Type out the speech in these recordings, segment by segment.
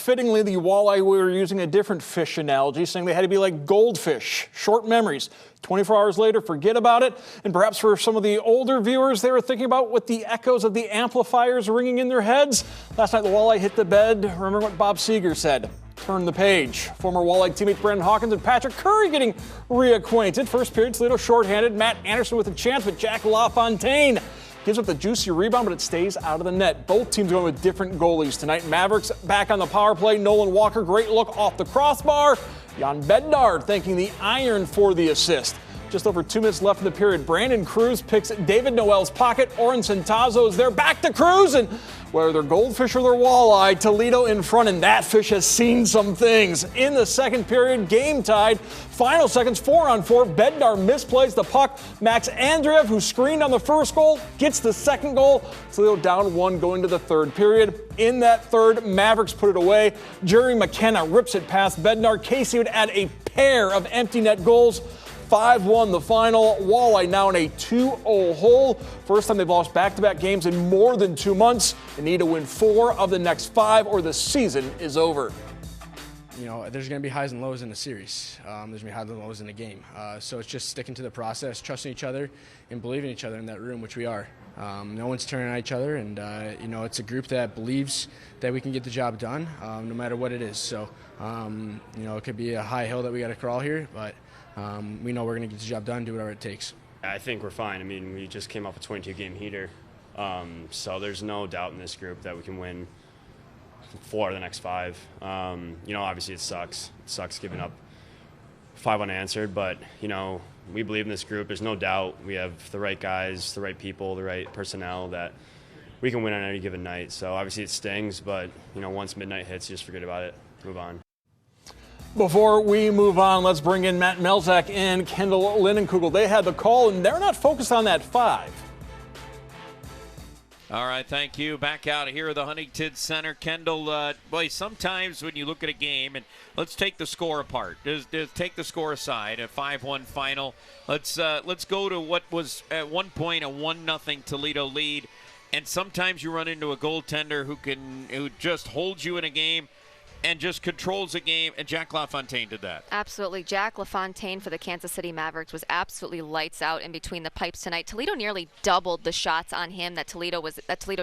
fittingly, the Walleye were using a different fish analogy, saying they had to be like goldfish, short memories. 24 hours later, forget about it. And perhaps for some of the older viewers, they were thinking about what the echoes of the amplifiers ringing in their heads. Last night, the Walleye hit the bed. Remember what Bob Seeger said. Turn the page. Former Walleye teammates Brandon Hawkins and Patrick Curry getting reacquainted. First period, Toledo shorthanded. Matt Anderson with a chance, but Jack LaFontaine gives up the juicy rebound, but it stays out of the net. Both teams going with different goalies tonight. Mavericks back on the power play. Nolan Walker, great look off the crossbar. Jan Bednar thanking the iron for the assist. Just over 2 minutes left in the period. Brandon Cruz picks David Noel's pocket. Oren Centazzo is there. Back to Cruz, and whether they're goldfish or they're walleye, Toledo in front, and that fish has seen some things. In the second period, game tied. Final seconds, 4-on-4. Bednar misplays the puck. Max Andreev, who screened on the first goal, gets the second goal. Toledo down 1 going to the third period. In that third, Mavericks put it away. Jerry McKenna rips it past Bednar. Casey would add a pair of empty net goals. 5-1 the final. Walleye now in a 2-0 hole. First time they've lost back-to-back games in more than 2 months. They need to win 4 of the next 5 or the season is over. You know, there's going to be highs and lows in the series. There's going to be highs and lows in the game. So it's just sticking to the process, trusting each other, and believing in each other in that room, which we are. No one's turning on each other, and, you know, it's a group that believes that we can get the job done no matter what it is. So, you know, it could be a high hill that we got to crawl here, but we know we're going to get the job done, do whatever it takes. I think we're fine. I mean, we just came off a 22-game heater, so there's no doubt in this group that we can win 4 of the next 5. You know, obviously it sucks. It sucks giving up 5 unanswered, but, you know, we believe in this group. There's no doubt we have the right guys, the right people, the right personnel that we can win on any given night. So obviously it stings, but, you know, once midnight hits, you just forget about it, move on. Before we move on, let's bring in Matt Melzak and Kendall Linnenkugel. They had the call, and they're not focused on that 5. All right, thank you. Back out here at the Huntington Center. Kendall, boy, sometimes when you look at a game, and let's take the score apart. Just take the score aside, a 5-1 final. Let's go to what was at one point a 1-0 Toledo lead. And sometimes you run into a goaltender who just holds you in a game and just controls the game, and Jack LaFontaine did that. Absolutely. Jack LaFontaine for the Kansas City Mavericks was absolutely lights out in between the pipes tonight. Toledo nearly doubled the shots on him that Toledo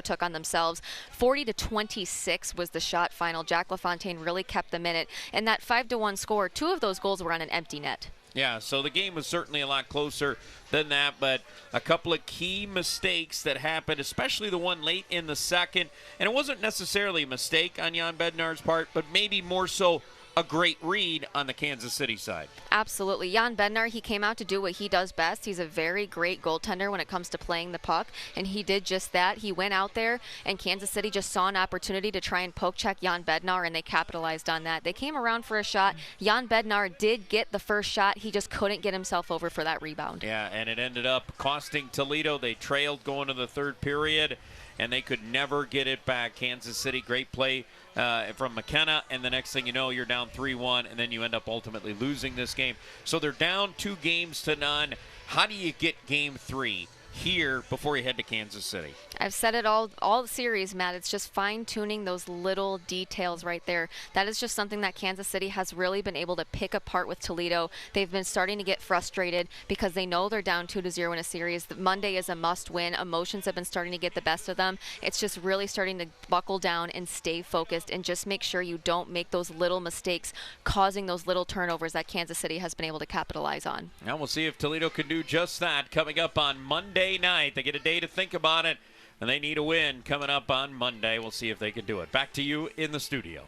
took on themselves. 40-26 was the shot final. Jack LaFontaine really kept them in it. And that 5-1 score, 2 of those goals were on an empty net. Yeah, so the game was certainly a lot closer than that, but a couple of key mistakes that happened, especially the one late in the second. And it wasn't necessarily a mistake on Jan Bednar's part, but maybe more so a great read on the Kansas City side. Absolutely. Jan Bednar, he came out to do what he does best. He's a very great goaltender when it comes to playing the puck, and he did just that. He went out there, and Kansas City just saw an opportunity to try and poke check Jan Bednar, and they capitalized on that. They came around for a shot. Jan Bednar did get the first shot. He just couldn't get himself over for that rebound. Yeah, and it ended up costing Toledo. They trailed going to the third period, and they could never get it back. Kansas City, great play from McKenna, and the next thing you know, you're down 3-1, and then you end up ultimately losing this game. So they're down 2-0. How do you get game 3 here before you head to Kansas City? I've said it all series, Matt. It's just fine-tuning those little details right there. That is just something that Kansas City has really been able to pick apart with Toledo. They've been starting to get frustrated because they know they're down 2-0 in a series. Monday is a must-win. Emotions have been starting to get the best of them. It's just really starting to buckle down and stay focused and just make sure you don't make those little mistakes causing those little turnovers that Kansas City has been able to capitalize on. Now we'll see if Toledo can do just that coming up on Monday night. They get a day to think about it, and they need a win coming up on Monday. We'll see if they can do it. Back to you in the studio.